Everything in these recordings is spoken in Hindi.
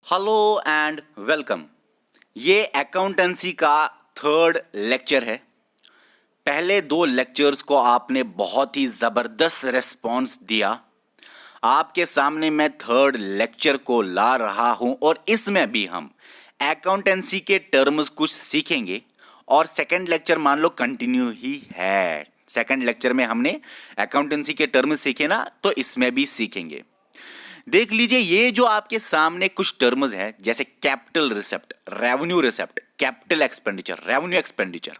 Hello and welcome. ये अकाउंटेंसी का थर्ड लेक्चर है। पहले दो लेक्चर्स को आपने बहुत ही ज़बरदस्त रिस्पॉन्स दिया। आपके सामने मैं थर्ड लेक्चर को ला रहा हूं और इसमें भी हम अकाउंटेंसी के टर्म्स कुछ सीखेंगे और सेकंड लेक्चर मान लो कंटिन्यू ही है। सेकंड लेक्चर में हमने अकाउंटेंसी के टर्म्स सीखे ना, तो इसमें भी सीखेंगे। देख लीजिए, ये जो आपके सामने कुछ टर्म्स है जैसे capital receipt, revenue receipt, capital expenditure, revenue expenditure,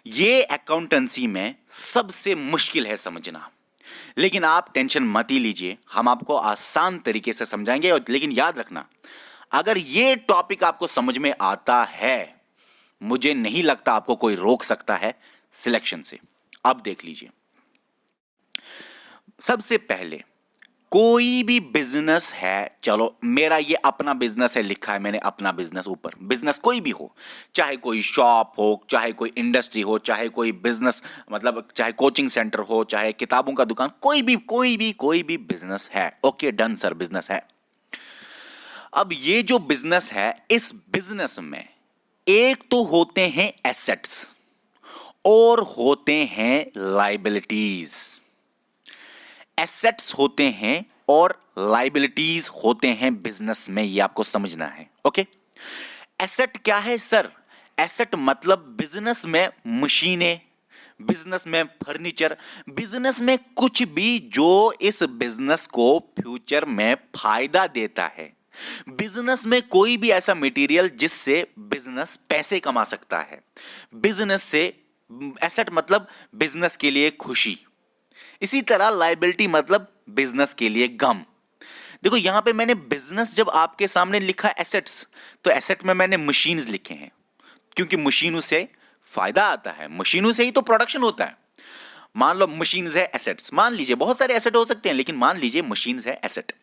ये अकाउंटेंसी में सबसे मुश्किल है समझना। लेकिन आप टेंशन मत ही लीजिए, हम आपको आसान तरीके से समझाएंगे। और लेकिन याद रखना, अगर ये टॉपिक आपको समझ में आता है, मुझे नहीं लगता आपको कोई रोक सकता है सिलेक्शन से। अब देख लीजिए, सबसे पहले कोई भी बिजनेस है, चलो मेरा ये अपना बिजनेस है, लिखा है मैंने अपना बिजनेस ऊपर। बिजनेस कोई भी हो, चाहे कोई शॉप हो, चाहे कोई इंडस्ट्री हो, चाहे कोई बिजनेस मतलब चाहे कोचिंग सेंटर हो, चाहे किताबों का दुकान, कोई भी बिजनेस है। ओके डन सर, बिजनेस है। अब ये जो बिजनेस है, इस बिजनेस में एक तो होते हैं एसेट्स और होते हैं लाइबिलिटीज। एसेट्स होते हैं और लाइबिलिटीज होते हैं बिजनेस में, ये आपको समझना है। ओके, एसेट क्या है सर? एसेट मतलब बिजनेस में मशीनें, बिजनेस में फर्नीचर, बिजनेस में कुछ भी जो इस बिजनेस को फ्यूचर में फायदा देता है। बिजनेस में कोई भी ऐसा मटेरियल जिससे बिजनेस पैसे कमा सकता है। बिजनेस से एसेट मतलब बिजनेस के लिए खुशी। इसी तरह लायबिलिटी मतलब बिजनेस के लिए गम। देखो यहां पे मैंने बिजनेस जब आपके सामने लिखा एसेट्स, तो एसेट में मैंने मशीन्स लिखे हैं, क्योंकि मशीनों से फायदा आता है, मशीनों से ही तो प्रोडक्शन होता है। मान लो मशीन्स है एसेट्स, मान लीजिए बहुत सारे एसेट हो सकते हैं, लेकिन मान लीजिए मशीन्स है एसेट।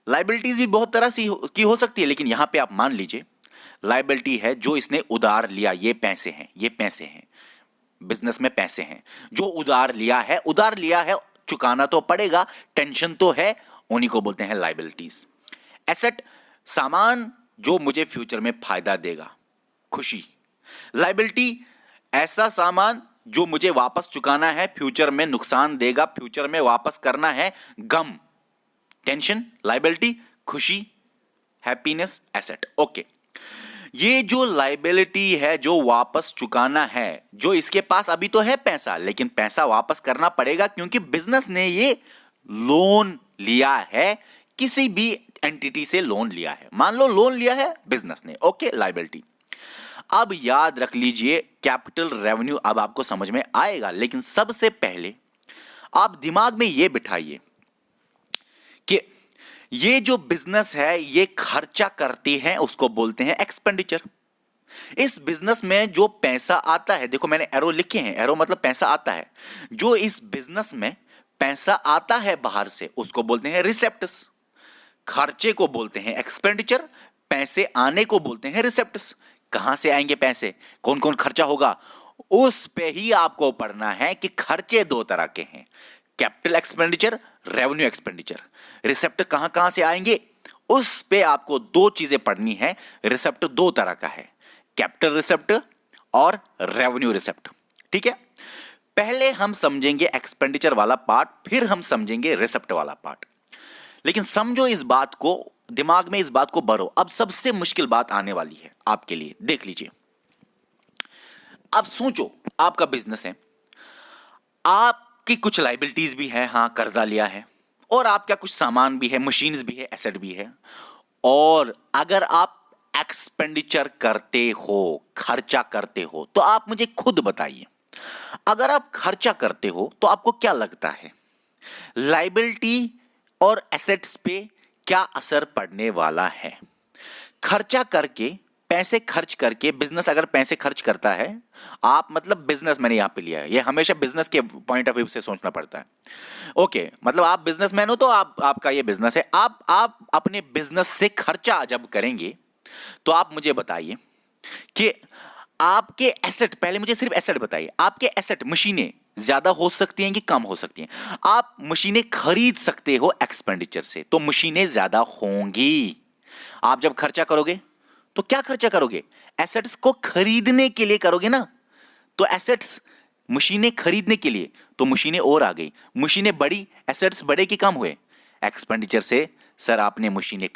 लायबिलिटीज भी बहुत तरह की हो सकती है, लेकिन यहां पे आप मान लीजिए लायबिलिटी है जो इसने उधार लिया, ये पैसे हैं, ये पैसे हैं, बिजनेस में पैसे हैं जो उधार लिया है, चुकाना तो पड़ेगा, टेंशन तो है, उन्हीं को बोलते हैं लायबिलिटीज। एसेट सामान जो मुझे फ्यूचर में फायदा देगा, खुशी। लायबिलिटी ऐसा सामान जो मुझे वापस चुकाना है, फ्यूचर में नुकसान देगा, फ्यूचर में वापस करना है, गम। टेंशन, लायबिलिटी, खुशी, हैप्पीनेस, एसेट। ओके, ये जो लायबिलिटी है जो वापस चुकाना है, जो इसके पास अभी तो है पैसा, लेकिन पैसा वापस करना पड़ेगा क्योंकि बिजनेस ने ये लोन लिया है, किसी भी एंटिटी से लोन लिया है। मान लो लोन लिया है बिजनेस ने। Okay, liability. अब याद रख लीजिए, कैपिटल रेवेन्यू अब आपको समझ में आएगा, लेकिन सबसे पहले आप दिमाग में ये बिठाइए कि ये जो बिजनेस है ये खर्चा करती है, उसको बोलते हैं एक्सपेंडिचर। इस बिजनेस में जो पैसा आता है, देखो मैंने एरो लिखे हैं, एरो मतलब पैसा आता है। जो इस बिजनेस में पैसा आता है बाहर से, उसको बोलते हैं रिसेप्ट्स। खर्चे को बोलते हैं एक्सपेंडिचर, पैसे आने को बोलते हैं रिसेप्ट्स। कहां से आएंगे पैसे, कौन कौन खर्चा होगा, उस पे ही आपको पढ़ना है कि खर्चे दो तरह के हैं, कैपिटल एक्सपेंडिचर, रेवेन्यू एक्सपेंडिचर। रिसेप्ट कहां कहां से आएंगे, उस पे आपको दो चीजें पढ़नी है। रिसेप्ट दो तरह का है, कैपिटल रिसेप्ट और रेवेन्यू रिसेप्ट। ठीक है, पहले हम समझेंगे एक्सपेंडिचर वाला पार्ट, फिर हम समझेंगे रिसेप्ट वाला पार्ट। लेकिन समझो इस बात को, दिमाग में इस बात को भरो। अब सबसे मुश्किल बात आने वाली है आपके लिए, देख लीजिए। अब सोचो, आपका बिजनेस है, आपकी कुछ लायबिलिटीज भी है, हां कर्जा लिया है, और आपका कुछ सामान भी है, मशीन्स भी है, एसेट भी है। और अगर आप एक्सपेंडिचर करते हो, खर्चा करते हो, तो आप मुझे खुद बताइए, अगर आप खर्चा करते हो तो आपको क्या लगता है, लायबिलिटी और एसेट्स पे क्या असर पड़ने वाला है? खर्चा करके, पैसे खर्च करके, बिजनेस अगर पैसे खर्च करता है, आप मतलब बिजनेस मैंने यहां पे लिया है, ये हमेशा बिजनेस के पॉइंट ऑफ व्यू से सोचना पड़ता है। ओके, मतलब आप बिजनेसमैन हो तो आपका ये बिजनेस है, आप अपने बिजनेस से खर्चा जब करेंगे, तो आप मुझे बताइए कि आपके एसेट, पहले मुझे सिर्फ एसेट बताइए, आपके एसेट मशीनें ज्यादा हो सकती हैं कि कम हो सकती हैं? आप मशीनें खरीद सकते हो एक्सपेंडिचर से, तो मशीनें ज्यादा होंगी। आप जब खर्चा करोगे तो क्या खर्चा करोगे? एसेट्स को खरीदने के लिए करोगे ना। तो एसेट्स, मशीनें खरीदने के लिए, तो मशीनें और आ गई, मशीनें बढ़ी, एसेट्स बढ़े कि कम हुए? एक्सपेंडिचर से सर आपने मशीनें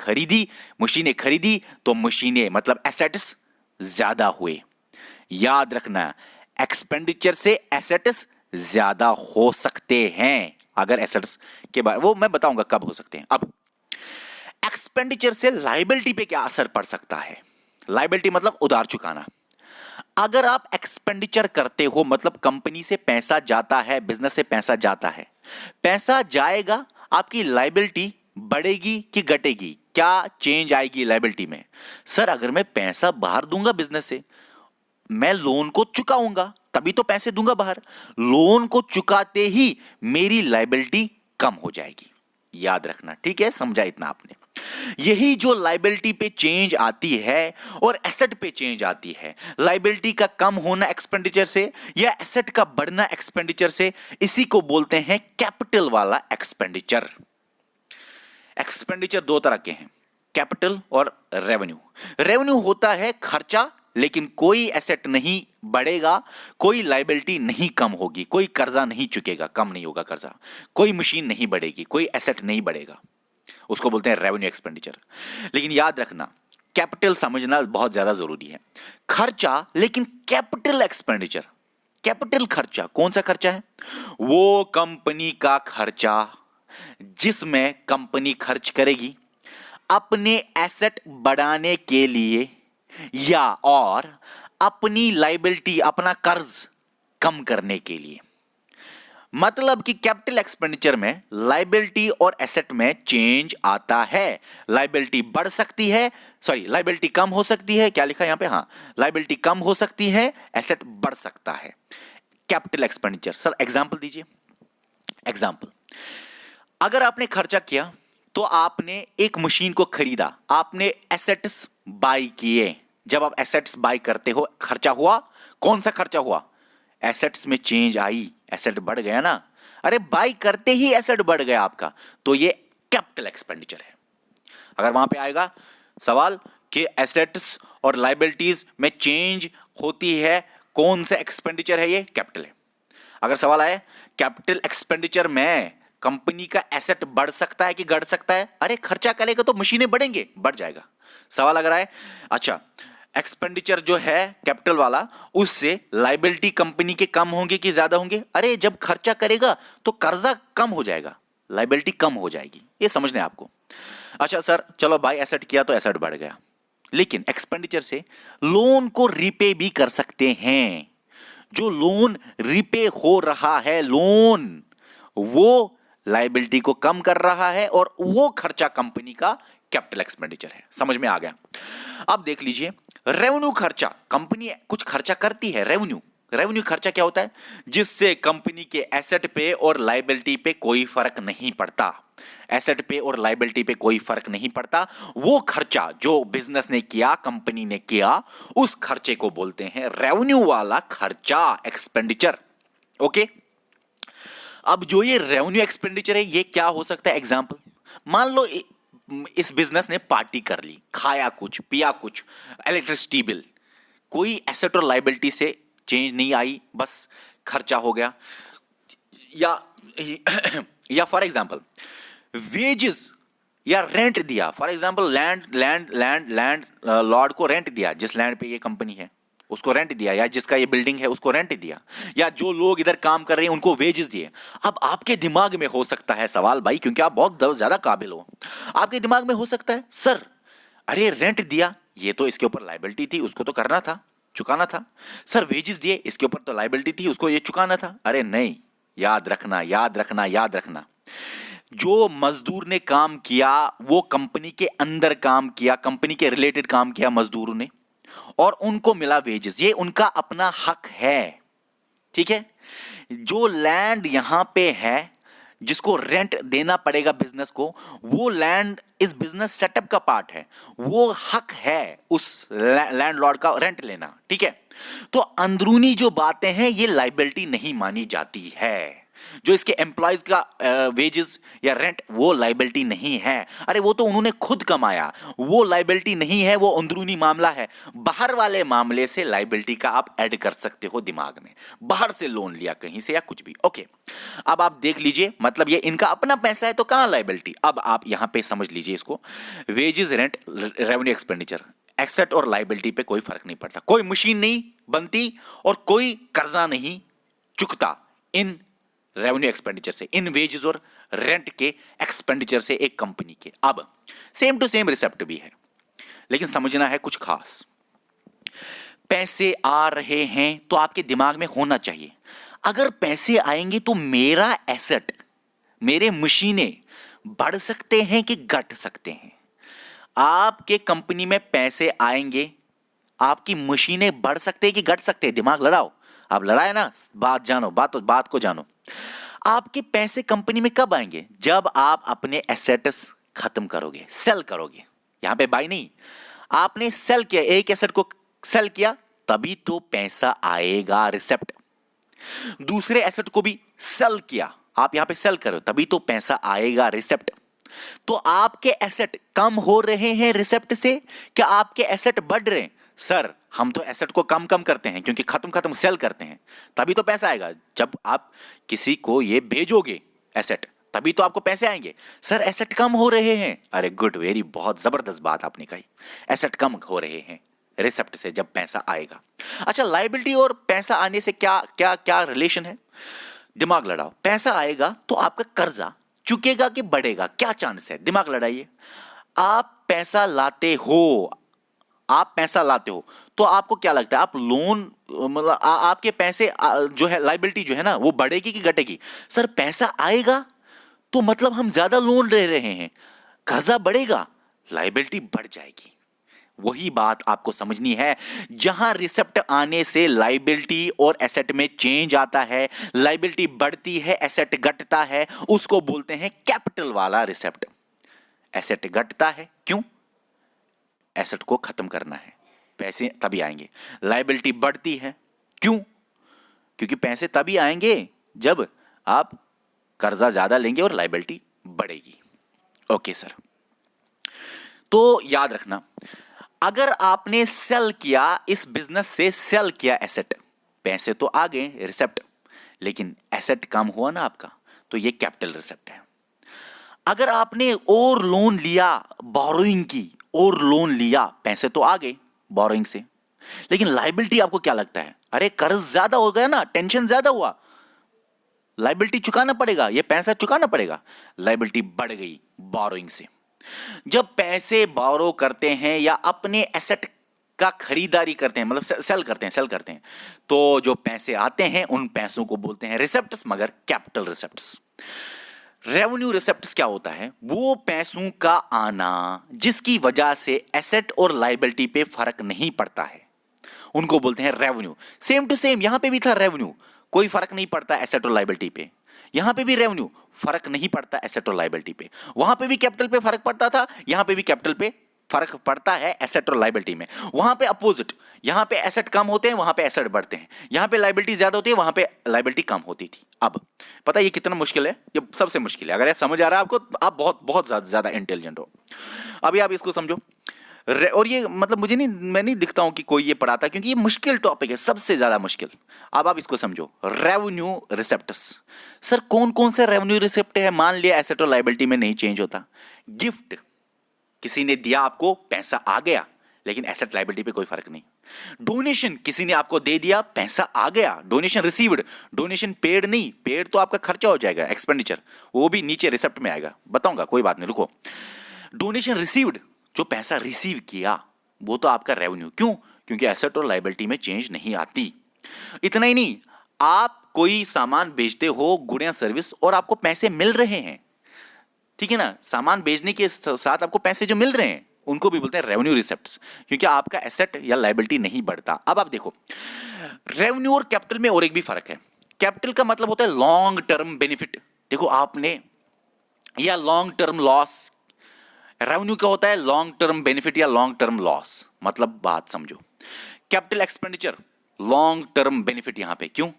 खरीदी तो मशीनें मतलब एसेट्स ज्यादा हुए। याद रखना, एक्सपेंडिचर से एसेट्स ज्यादा हो सकते हैं। अगर एसेट्स के बारे वो मैं बताऊंगा कब हो सकते हैं। अब एक्सपेंडिचर से लायबिलिटी पे क्या असर पड़ सकता है? लायबिलिटी मतलब उधार चुकाना। अगर आप एक्सपेंडिचर करते हो मतलब कंपनी से पैसा जाता है, बिजनेस से पैसा जाता है, पैसा जाएगा, आपकी लायबिलिटी बढ़ेगी कि घटेगी? क्या चेंज आएगी लायबिलिटी में? सर अगर मैं पैसा बाहर दूंगा बिजनेस से, मैं लोन को चुकाऊंगा तभी तो पैसे दूंगा बाहर, लोन को चुकाते ही मेरी लायबिलिटी कम हो जाएगी। याद रखना, ठीक है? समझा इतना आपने? यही जो लायबिलिटी पे चेंज आती है और एसेट पे चेंज आती है, लायबिलिटी का कम होना एक्सपेंडिचर से या एसेट का बढ़ना एक्सपेंडिचर से, इसी को बोलते हैं कैपिटल वाला एक्सपेंडिचर। एक्सपेंडिचर दो तरह के हैं, कैपिटल और रेवेन्यू। रेवेन्यू होता है खर्चा, लेकिन कोई एसेट नहीं बढ़ेगा, कोई लायबिलिटी नहीं कम होगी, कोई कर्जा नहीं चुकेगा, कम नहीं होगा कर्जा, कोई मशीन नहीं बढ़ेगी, कोई एसेट नहीं बढ़ेगा, उसको बोलते हैं रेवेन्यू एक्सपेंडिचर। लेकिन याद रखना, कैपिटल समझना बहुत ज्यादा जरूरी है। खर्चा, लेकिन कैपिटल एक्सपेंडिचर, कैपिटल खर्चा कौन सा खर्चा है? वो कंपनी का खर्चा जिसमें कंपनी खर्च करेगी अपने एसेट बढ़ाने के लिए या और अपनी लायबिलिटी, अपना कर्ज कम करने के लिए। मतलब कि कैपिटल एक्सपेंडिचर में लायबिलिटी और एसेट में चेंज आता है। लायबिलिटी बढ़ सकती है, लायबिलिटी कम हो सकती है। क्या लिखा है यहां पे? हाँ, लायबिलिटी कम हो सकती है, एसेट बढ़ सकता है। Capital expenditure. सर एग्जांपल दीजिए। एग्जांपल, अगर आपने खर्चा किया तो आपने एक मशीन को खरीदा, आपने एसेट्स बाय किए। जब आप एसेट्स बाय करते हो, खर्चा हुआ। कौन सा खर्चा हुआ? एसेट्स में चेंज आई, एसेट बढ़ गया ना। अरे बाय करते ही एसेट बढ़ गया आपका, तो ये कैपिटल एक्सपेंडिचर है। अगर वहां पे आएगा सवाल कि एसेट्स और लायबिलिटीज में चेंज होती है, कौन सा एक्सपेंडिचर है? ये कैपिटल है। अगर सवाल आए कैपिटल एक्सपेंडिचर में कंपनी का एसेट बढ़ सकता है कि घट सकता है? अरे खर्चा करेगा तो मशीनें बढ़ेंगे, बढ़ जाएगा। सवाल अगर आए अच्छा एक्सपेंडिचर जो है कैपिटल वाला, उससे लायबिलिटी कंपनी के कम होंगे कि ज्यादा होंगे? अरे जब खर्चा करेगा तो कर्जा कम हो जाएगा, लायबिलिटी कम हो जाएगी। ये समझने आपको। अच्छा सर चलो बाय एसेट किया तो एसेट बढ़ गया, लेकिन एक्सपेंडिचर से लोन को रीपे भी कर सकते हैं। जो लोन रीपे हो रहा है, लोन वो लायबिलिटी को कम कर रहा है और वो खर्चा कंपनी का कैपिटल एक्सपेंडिचर है। समझ में आ गया? अब देख लीजिए रेवेन्यू खर्चा। कंपनी कुछ खर्चा करती है, रेवेन्यू खर्चा क्या होता है? जिससे कंपनी के एसेट पे और लायबिलिटी पे कोई फर्क नहीं पड़ता। एसेट पे और लायबिलिटी पे कोई फर्क नहीं पड़ता। वो खर्चा जो बिजनेस ने किया, कंपनी ने किया, उस खर्चे को बोलते हैं रेवेन्यू वाला खर्चा, एक्सपेंडिचर। ओके, अब जो ये रेवेन्यू एक्सपेंडिचर है, ये क्या हो सकता है? एग्जांपल, मान लो इस बिजनेस ने पार्टी कर ली, खाया कुछ, पिया कुछ, इलेक्ट्रिसिटी बिल, कोई एसेट और लायबिलिटी से चेंज नहीं आई, बस खर्चा हो गया। या फॉर एग्जांपल वेजेस या रेंट दिया। फॉर एग्जांपल लैंड लॉर्ड को रेंट दिया, जिस लैंड पे ये कंपनी है उसको रेंट दिया, या जिसका ये बिल्डिंग है उसको रेंट दिया, या जो लोग इधर काम कर रहे हैं उनको वेजेस दिए। अब आपके दिमाग में हो सकता है सवाल भाई, क्योंकि आप बहुत ज्यादा काबिल हो, आपके दिमाग में हो सकता है सर अरे रेंट दिया, ये तो इसके ऊपर लायबिलिटी थी, उसको तो करना था, चुकाना था। सर वेजेस दिए, इसके ऊपर तो लायबिलिटी थी, उसको ये चुकाना था। अरे नहीं, याद रखना, याद रखना, याद रखना। जो मजदूर ने काम किया वो कंपनी के अंदर काम किया, कंपनी के रिलेटेड काम किया मजदूरों ने, और उनको मिला वेजेस, ये उनका अपना हक है। ठीक है? जो लैंड यहां पे है जिसको रेंट देना पड़ेगा बिजनेस को, वो लैंड इस बिजनेस सेटअप का पार्ट है, वो हक है उस लैंडलॉर्ड का रेंट लेना। ठीक है? तो अंदरूनी जो बातें हैं ये लायबिलिटी नहीं मानी जाती है। जो इसके एम्प्लॉयज का वेजेस या रेंट, वो लाइबिलिटी नहीं है। अरे वो तो उन्होंने खुद कमाया, वो लाइबिलिटी नहीं है, वो अंदरूनी मामला है। बाहर वाले मामले से लाइबिलिटी का आप ऐड कर सकते हो दिमाग में, बाहर से लोन लिया कहीं से या कुछ भी। ओके, अब आप देख लीजिए, मतलब ये इनका अपना पैसा है तो कहां लाइबिलिटी। अब आप यहां पे समझ लीजिए इसको, wages, rent, revenue, expenditure, asset और लाइबिलिटी पे कोई फर्क नहीं पड़ता। कोई मशीन नहीं बनती और कोई कर्जा नहीं चुकता इन रेवेन्यू एक्सपेंडिचर से, इन वेजेस और रेंट के एक्सपेंडिचर से एक कंपनी के। अब सेम टू सेम रिसेप्ट भी है, लेकिन समझना है कुछ खास। पैसे आ रहे हैं तो आपके दिमाग में होना चाहिए, अगर पैसे आएंगे तो मेरा एसेट, मेरे मशीनें बढ़ सकते हैं कि घट सकते हैं। आपके कंपनी में पैसे आएंगे, आपकी मशीनें बढ़ सकते हैं कि घट सकते हैं। दिमाग लड़ाओ, आप लड़ाए ना, बात जानो, बात को जानो। आपके पैसे कंपनी में कब आएंगे? जब आप अपने एसेट्स खत्म करोगे, सेल करोगे। यहां पे बाय नहीं, आपने सेल किया, एक एसेट को सेल किया, तभी तो पैसा आएगा, रिसेप्ट। दूसरे एसेट को भी सेल किया, आप यहां पे सेल करो, तभी तो पैसा आएगा, रिसेप्ट। तो आपके एसेट कम हो रहे हैं रिसेप्ट से, क्या आपके एसेट बढ़ रहे हैं? सर, हम तो एसेट को कम करते हैं क्योंकि खत्म सेल करते हैं, तभी तो पैसा आएगा। जब आप किसी को ये भेजोगे एसेट, तभी तो आपको पैसे आएंगे। सर, एसेट कम हो रहे हैं। अरे गुड, वेरी, बहुत जबरदस्त बात आपने कही, एसेट कम हो रहे हैं रिसेप्ट से, जब पैसा आएगा। अच्छा, लायबिलिटी और पैसा आने से क्या क्या क्या रिलेशन है? दिमाग लड़ाओ। पैसा आएगा तो आपका कर्जा चुकेगा कि बढ़ेगा, क्या चांस है? दिमाग लड़ाइए। आप पैसा लाते हो, तो आपको क्या लगता है, आप लोन, मतलब आपके पैसे जो है, लायबिलिटी जो है ना, वो बढ़ेगी कि घटेगी? सर, पैसा आएगा तो मतलब हम ज्यादा लोन ले रहे हैं, कर्जा बढ़ेगा, लायबिलिटी बढ़ जाएगी। वही बात आपको समझनी है। जहां रिसेप्ट आने से लायबिलिटी और एसेट में चेंज आता है, लायबिलिटी बढ़ती है, एसेट घटता है, उसको बोलते हैं कैपिटल वाला रिसेप्ट। एसेट घटता है, क्यों? एसेट को खत्म करना है, पैसे तभी आएंगे। लायबिलिटी बढ़ती है, क्यों? क्योंकि पैसे तभी आएंगे जब आप कर्जा ज्यादा लेंगे और लायबिलिटी बढ़ेगी। ओके सर, तो याद रखना, अगर आपने सेल किया, इस बिजनेस से सेल किया एसेट, पैसे तो आ गए, रिसेप्ट, लेकिन एसेट कम हुआ ना आपका, तो ये कैपिटल रिसेप्ट है। अगर आपने और लोन लिया, बोरोइंग की, और लोन लिया, पैसे तो आ गए बोरोइंग से, लेकिन लायबिलिटी आपको क्या लगता है? अरे कर्ज ज्यादा हो गया ना, टेंशन ज्यादा हुआ, लायबिलिटी चुकाना पड़ेगा, ये पैसा चुकाना पड़ेगा, लायबिलिटी बढ़ गई बोरोइंग से। जब पैसे बोरो करते हैं या अपने एसेट का खरीदारी करते हैं, मतलब सेल करते हैं, तो जो पैसे आते हैं उन पैसों को बोलते हैं रिसेप्ट्स, मगर कैपिटल रिसेप्ट्स। रेवेन्यू रिसेप्ट्स क्या होता है? वो पैसों का आना जिसकी वजह से एसेट और लायबिलिटी पे फर्क नहीं पड़ता है, उनको बोलते हैं रेवेन्यू। सेम टू सेम यहां पे भी था रेवेन्यू, कोई फर्क नहीं पड़ता एसेट और लायबिलिटी पे। यहां पे भी रेवेन्यू, फर्क नहीं पड़ता एसेट और लायबिलिटी पे। वहां पे भी कैपिटल पे फर्क पड़ता था, यहां पे भी कैपिटल पे फर्क पड़ता है एसेट और लायबिलिटी में। वहां पे अपोजिट, यहां पे एसेट कम होते हैं, वहां पे एसेट बढ़ते हैं। यहां पे लायबिलिटी ज्यादा होती है, वहां पे लायबिलिटी कम होती थी। अब पता है ये कितना मुश्किल है? ये सबसे मुश्किल है। अगर ये समझ आ रहा है आपको, आप बहुत बहुत ज्यादा इंटेलिजेंट हो। अभी आप इसको समझो। और ये मतलब मुझे नहीं, मैं नहीं दिखता हूं कि कोई ये पढ़ाता, क्योंकि ये मुश्किल टॉपिक है, सबसे ज्यादा मुश्किल। अब आप इसको समझो, रेवेन्यू रिसेप्ट्स। सर, कौन कौन से रेवेन्यू रिसेप्ट है? मान लिया एसेट और लायबिलिटी में नहीं चेंज होता। गिफ्ट, किसी ने दिया आपको, पैसा आ गया, लेकिन एसेट लायबिलिटी पे कोई फर्क नहीं। डोनेशन, किसी ने आपको दे दिया, पैसा आ गया, डोनेशन रिसीव्ड। डोनेशन पेड नहीं, पेड तो आपका खर्चा हो जाएगा, एक्सपेंडिचर, वो भी नीचे रिसेप्ट में आएगा, बताऊंगा, कोई बात नहीं, रुको। डोनेशन रिसीव्ड, जो पैसा रिसीव किया, वो तो आपका रेवेन्यू। क्यों? क्योंकि एसेट और लायबिलिटी में चेंज नहीं आती। इतना ही नहीं, आप कोई सामान बेचते हो, गुड या सर्विस, और आपको पैसे मिल रहे हैं, ठीक है ना, सामान बेचने के साथ आपको पैसे जो मिल रहे हैं, उनको भी बोलते हैं रेवेन्यू रिसेप्ट्स, क्योंकि आपका एसेट या लायबिलिटी नहीं बढ़ता। अब आप देखो, रेवेन्यू और कैपिटल में और एक भी फर्क है। कैपिटल का मतलब होता है लॉन्ग टर्म बेनिफिट, देखो आपने, या लॉन्ग टर्म लॉस। रेवेन्यू क्या होता है? लॉन्ग टर्म बेनिफिट या लॉन्ग टर्म लॉस। मतलब बात समझो, capital expenditure, long term benefit यहां पे। क्यों?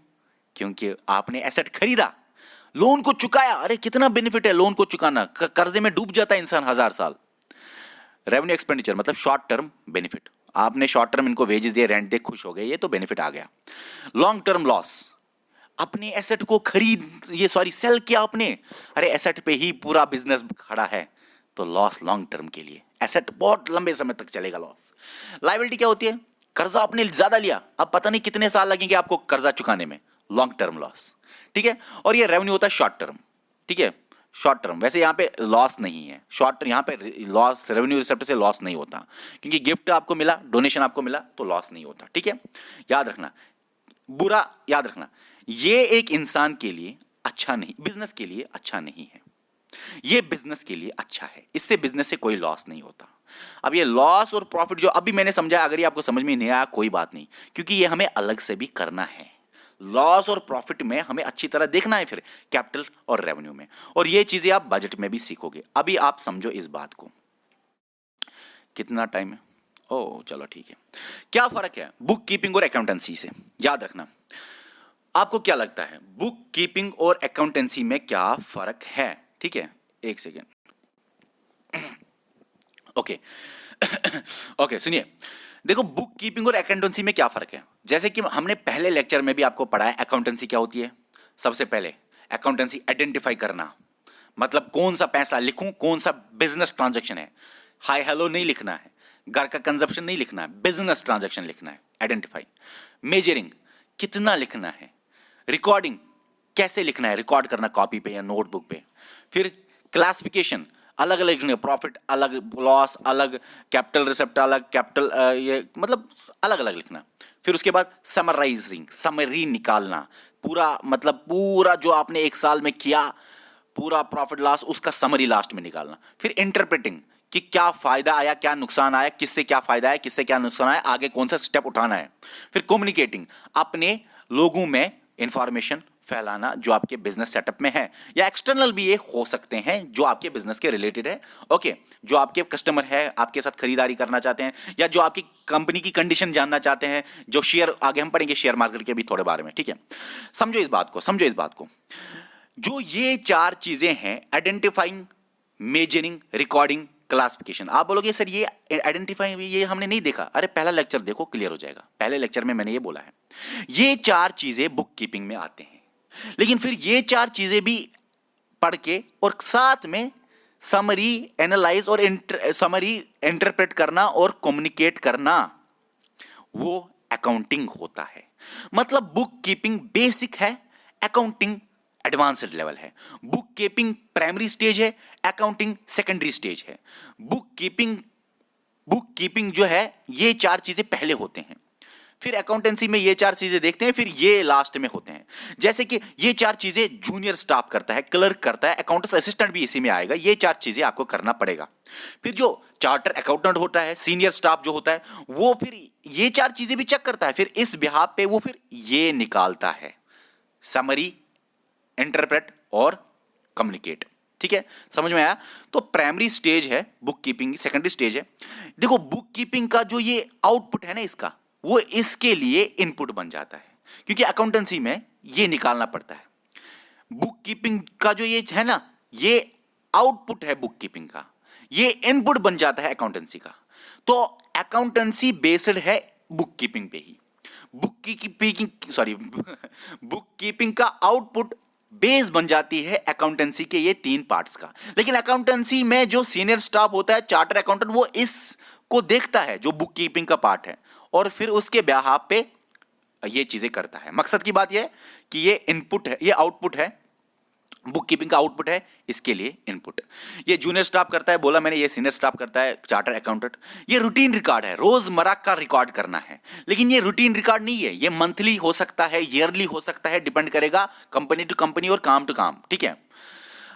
क्योंकि आपने एसेट खरीदा, लोन को चुकाया, अरे कितना बेनिफिट है लोन को चुकाना, कर्जे में डूब जाता है इंसान 1000 साल। रेवेन्यू एक्सपेंडिचर मतलब शॉर्ट टर्म बेनिफिट, आपने शॉर्ट टर्म इनको वेजेस दिए, रेंट दे, खुश हो गए, ये तो बेनिफिट आ गया। लॉन्ग टर्म लॉस, अपने एसेट को सेल किया आपने, अरे एसेट पे ही पूरा बिजनेस खड़ा है, तो लॉस लॉन्ग टर्म के लिए, एसेट बहुत लंबे समय तक चलेगा लॉस। लायबिलिटी क्या होती है, कर्जा आपने ज्यादा लिया, अब पता नहीं कितने साल लगेंगे आपको कर्जा चुकाने में, लॉन्ग टर्म लॉस, ठीक है। और ये रेवेन्यू होता है शॉर्ट टर्म, ठीक है, शॉर्ट टर्म। वैसे यहाँ पे लॉस नहीं है, शॉर्ट यहाँ पे लॉस रेवेन्यू रिसेप्ट से लॉस नहीं होता, क्योंकि गिफ्ट आपको मिला, डोनेशन आपको मिला, तो लॉस नहीं होता, ठीक है। याद रखना, बुरा याद रखना, ये एक इंसान के लिए अच्छा नहीं, बिजनेस के लिए अच्छा नहीं है, ये बिजनेस के लिए अच्छा है, इससे बिजनेस से कोई लॉस नहीं होता। अब ये लॉस और प्रॉफिट जो अभी मैंने समझा, अगर ये आपको समझ में नहीं आया कोई बात नहीं, क्योंकि ये हमें अलग से भी करना है। लॉस और प्रॉफिट में हमें अच्छी तरह देखना है, फिर कैपिटल और रेवेन्यू में, और ये चीजें आप बजट में भी सीखोगे। अभी आप समझो इस बात को, कितना टाइम है, ओ चलो ठीक है। क्या फर्क है बुक कीपिंग और अकाउंटेंसी से, याद रखना। आपको क्या लगता है बुक कीपिंग और अकाउंटेंसी में क्या फर्क है, ठीक है, एक सेकेंड, ओके ओके सुनिए, देखो बुक कीपिंग और अकाउंटेंसी में क्या फर्क है। जैसे कि हमने पहले लेक्चर में भी आपको पढ़ाया, अकाउंटेंसी क्या होती है। सबसे पहले अकाउंटेंसी आइडेंटिफाई करना, मतलब कौन सा पैसा लिखूं, कौन सा बिजनेस ट्रांजैक्शन है, हाय हेलो नहीं लिखना है, घर का कंजप्शन नहीं लिखना है, बिजनेस ट्रांजैक्शन लिखना है, आइडेंटिफाई। मेजरिंग, कितना लिखना है। रिकॉर्डिंग, कैसे लिखना है, रिकॉर्ड करना कॉपी पे या नोटबुक पे। फिर क्लासिफिकेशन, अलग अलग लिखना, प्रॉफिट अलग, लॉस अलग, कैपिटल रिसेप्ट अलग, कैपिटल ये मतलब अलग अलग लिखना। फिर उसके बाद समराइजिंग, समरी निकालना, पूरा मतलब पूरा जो आपने एक साल में किया, पूरा प्रॉफिट लॉस, उसका समरी लास्ट में निकालना। फिर इंटरप्रेटिंग, कि क्या फायदा आया, क्या नुकसान आया, किससे क्या फायदा है, किससे क्या नुकसान आया, आगे कौन सा स्टेप उठाना है। फिर कम्युनिकेटिंग, अपने लोगों में इंफॉर्मेशन फैलाना जो आपके बिजनेस सेटअप में है, या एक्सटर्नल भी ये हो सकते हैं जो आपके बिजनेस के रिलेटेड है, ओके, जो आपके कस्टमर है, आपके साथ खरीदारी करना चाहते हैं, या जो आपकी कंपनी की कंडीशन जानना चाहते हैं, जो शेयर, आगे हम पढ़ेंगे शेयर मार्केट के भी थोड़े बारे में, ठीक है। समझो इस बात को, समझो इस बात को, जो ये चार चीजें हैं, आइडेंटिफाइंग, मेजरिंग, रिकॉर्डिंग, क्लासिफिकेशन। आप बोलोगे सर ये आइडेंटिफाई ये हमने नहीं देखा, अरे पहला लेक्चर देखो, क्लियर हो जाएगा। पहले लेक्चर में मैंने ये बोला है, ये चार चीजें बुक कीपिंग में आते हैं, लेकिन फिर ये चार चीजें भी पढ़ के और साथ में समरी एनालाइज और समरी इंटरप्रेट करना और कम्युनिकेट करना, वो अकाउंटिंग होता है। मतलब बुक कीपिंग बेसिक है, अकाउंटिंग एडवांस्ड लेवल है। बुक कीपिंग प्राइमरी स्टेज है, अकाउंटिंग सेकेंडरी स्टेज है। बुक कीपिंग जो है, ये चार चीजें पहले होते हैं, फिर अकाउंटेंसी में ये चार चीजें देखते हैं, फिर ये लास्ट में होते हैं। जैसे कि ये चार चीजें जूनियर स्टाफ करता है, क्लर्क करता है, अकाउंटेंट असिस्टेंट भी इसी में आएगा, ये चार चीजें आपको करना पड़ेगा। फिर जो चार्टर अकाउंटेंट होता है, सीनियर स्टाफ जो होता है, वो फिर ये चार चीजें भी चेक करता है, फिर इस बिहाफ पे वो फिर ये निकालता है, समरी, इंटरप्रेट और कम्युनिकेट, ठीक है, समझ में आया। तो प्राइमरी स्टेज है बुक कीपिंग, सेकेंडरी स्टेज है। देखो बुक कीपिंग का जो ये आउटपुट है ना इसका, वो इसके लिए इनपुट बन जाता है, क्योंकि अकाउंटेंसी में ये निकालना पड़ता है। बुक कीपिंग का जो ये है ना, ये आउटपुट है बुक कीपिंग का, ये इनपुट बन जाता है अकाउंटेंसी का। तो अकाउंटेंसी बेस्ड है बुक कीपिंग पे ही। बुक कीपिंग का आउटपुट बेस बन जाती है अकाउंटेंसी के ये तीन पार्ट्स का। लेकिन अकाउंटेंसी में जो सीनियर स्टाफ होता है, चार्टर अकाउंटेंट, वो इसको देखता है जो बुक कीपिंग का पार्ट है, और फिर उसके बिहाफ पे ये चीजें करता है। मकसद की बात यह है कि ये इनपुट है, ये आउटपुट है, बुक कीपिंग का आउटपुट है, इसके लिए इनपुट। ये जूनियर स्टाफ करता है, बोला मैंने, ये सीनियर स्टाफ करता है, चार्टर अकाउंटेंट। ये रूटीन रिकॉर्ड है, रोजमर्रा का रिकॉर्ड करना है, लेकिन ये रूटीन रिकॉर्ड नहीं है, ये मंथली हो सकता है, ईयरली हो सकता है, डिपेंड करेगा कंपनी टू कंपनी और काम टू काम, ठीक है,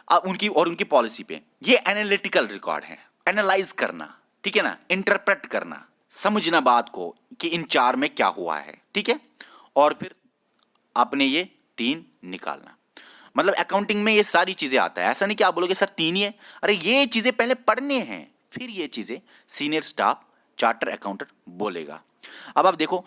अब उनकी पॉलिसी पे। ये एनालिटिकल रिकॉर्ड है, एनालाइज करना, ठीक है ना, इंटरप्रेट करना, समझना बात को कि इन चार में क्या हुआ है, ठीक है, और फिर आपने ये तीन निकालना। मतलब अकाउंटिंग में ये सारी चीजें आता है। ऐसा नहीं कि आप बोलोगे सर तीन ही है, अरे ये चीजें पहले पढ़ने हैं, फिर ये चीजें सीनियर स्टाफ, चार्टर अकाउंटेंट बोलेगा। अब आप देखो,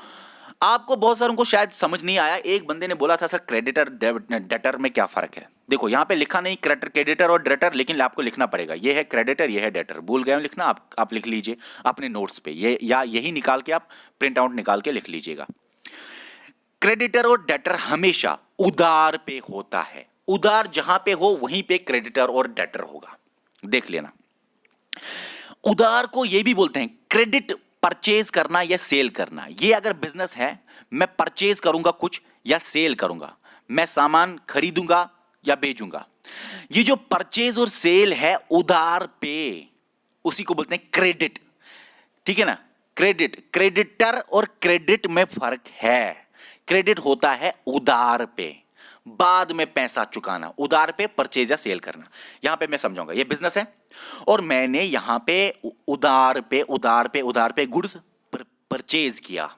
आपको बहुत सारों को शायद समझ नहीं आया। एक बंदे ने बोला था सर क्रेडिटर डेटर में क्या फर्क है। देखो यहां पे लिखा नहीं क्रेडिटर और डेटर, लेकिन आपको लिखना पड़ेगा। ये है क्रेडिटर, ये है डेटर। भूल गए हो लिखना, आप लिख लीजिए अपने नोट्स पे, ये या यही निकाल के आप प्रिंट आउट निकाल के लिख लीजिएगा। क्रेडिटर और डेटर हमेशा उधार पे होता है। उधार जहां पे हो वहीं पे क्रेडिटर और डेटर होगा, देख लेना। उधार को ये भी बोलते हैं क्रेडिट, परचेज करना या सेल करना। ये अगर बिजनेस है, मैं परचेज करूंगा कुछ या सेल करूंगा, मैं सामान खरीदूंगा या बेचूंगा, ये जो परचेज और सेल है उधार पे, उसी को बोलते हैं क्रेडिट। ठीक है ना। क्रेडिट, क्रेडिटर और क्रेडिट में फर्क है। क्रेडिट होता है उधार पे, बाद में पैसा चुकाना। उधार पे परचेज या सेल करना। यहां पे मैं समझाऊंगा, ये बिजनेस है और मैंने यहां पे उधार पे गुड्स परचेज किया,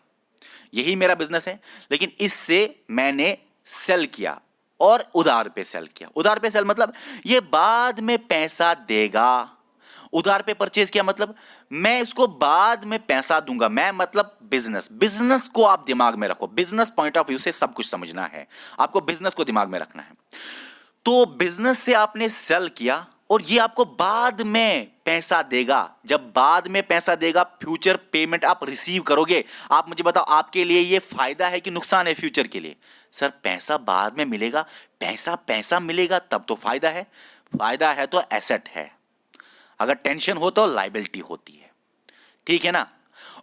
यही मेरा बिजनेस है। लेकिन इससे मैंने सेल किया और उधार पे सेल किया। उधार पे सेल मतलब ये बाद में पैसा देगा। उधार पे परचेज किया मतलब मैं इसको बाद में पैसा दूंगा। मैं मतलब बिजनेस, बिजनेस को आप दिमाग में रखो। बिजनेस पॉइंट ऑफ व्यू से सब कुछ समझना है आपको, बिजनेस को दिमाग में रखना है। तो बिजनेस से आपने सेल किया और ये आपको बाद में पैसा देगा। जब बाद में पैसा देगा, फ्यूचर पेमेंट आप रिसीव करोगे। आप मुझे बताओ, आपके लिए ये फायदा है कि नुकसान है फ्यूचर के लिए? सर पैसा बाद में मिलेगा, पैसा मिलेगा तब तो फायदा है। फायदा है तो एसेट है, अगर टेंशन हो तो लायबिलिटी होती है। ठीक है ना।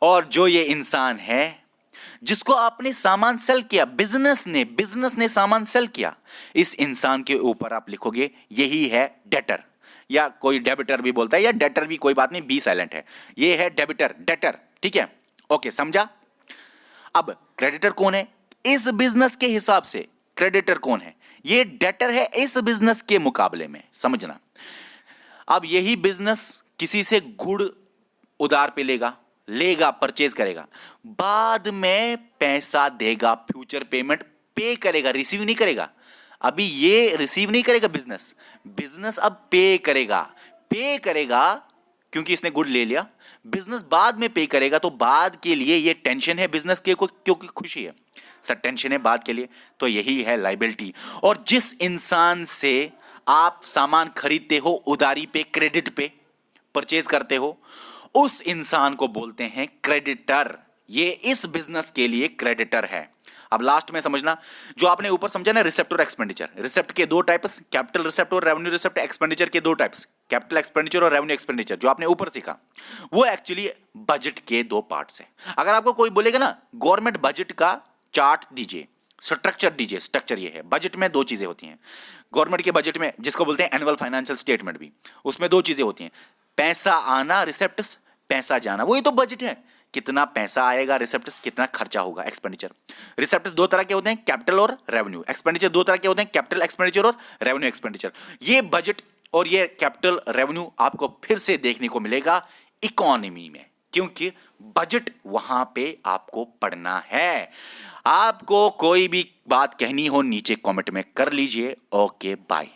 और जो ये इंसान है जिसको आपने सामान सेल किया, बिजनेस ने सामान सेल किया, इस इंसान के ऊपर आप लिखोगे यही है डेटर, या कोई डेबिटर भी बोलता है, या डेटर भी, कोई बात नहीं, बी साइलेंट है। ये है डेबिटर, डेटर। ठीक है, ओके, समझा। अब क्रेडिटर कौन है इस बिजनेस के हिसाब से? क्रेडिटर कौन है? ये डेटर है इस बिजनेस के मुकाबले में, समझना। अब यही बिजनेस किसी से गुड़ उधार पे लेगा, परचेज करेगा, बाद में पैसा देगा, फ्यूचर पेमेंट पे करेगा, रिसीव नहीं करेगा। अभी ये रिसीव नहीं करेगा बिजनेस अब पे करेगा क्योंकि इसने गुड ले लिया। बिजनेस बाद में पे करेगा, तो बाद के लिए ये टेंशन है बिजनेस के को, क्योंकि खुशी है सर, टेंशन है बाद के लिए, तो यही है लायबिलिटी। और जिस इंसान से आप सामान खरीदते हो उधारी पे, क्रेडिट पे परचेज करते हो, उस इंसान को बोलते हैं क्रेडिटर। ये इस बिजनेस के लिए क्रेडिटर है। अब लास्ट में समझना, जो आपने ऊपर समझा ना, रिसेप्ट और एक्सपेंडिचर। रिसेप्ट के दो टाइप्स, कैपिटल रिसेप्ट और रेवेन्यू रिसेप्ट। एक्सपेंडिचर के दो टाइप्स, कैपिटल एक्सपेंडिचर और रेवेन्यू एक्सपेंडिचर, जो आपने ऊपर सीखा, वो एक्चुअली बजट के दो पार्ट्स हैं। अगर आपको कोई बोलेगा ना गवर्नमेंट बजट का चार्ट दीजिए, स्ट्रक्चर दीजिए, स्ट्रक्चर ये है। बजट में दो चीजें होती हैं गवर्नमेंट के बजट में, जिसको बोलते हैं एनुअल फाइनेंशियल स्टेटमेंट भी। उसमें दो चीजें होती हैं, पैसा आना, रिसेप्ट्स, पैसा जाना, वही तो बजट है। कितना पैसा आएगा, रिसेप्ट्स, कितना खर्चा होगा, एक्सपेंडिचर। रिसेप्ट्स दो तरह के होते हैं, कैपिटल और रेवेन्यू। एक्सपेंडिचर दो तरह के होते हैं, कैपिटल एक्सपेंडिचर और रेवेन्यू एक्सपेंडिचर। ये बजट और ये कैपिटल रेवेन्यू आपको फिर से देखने को मिलेगा इकोनॉमी में, क्योंकि बजट वहां पे आपको पढ़ना है। आपको कोई भी बात कहनी हो नीचे कमेंट में कर लीजिए। Okay, bye.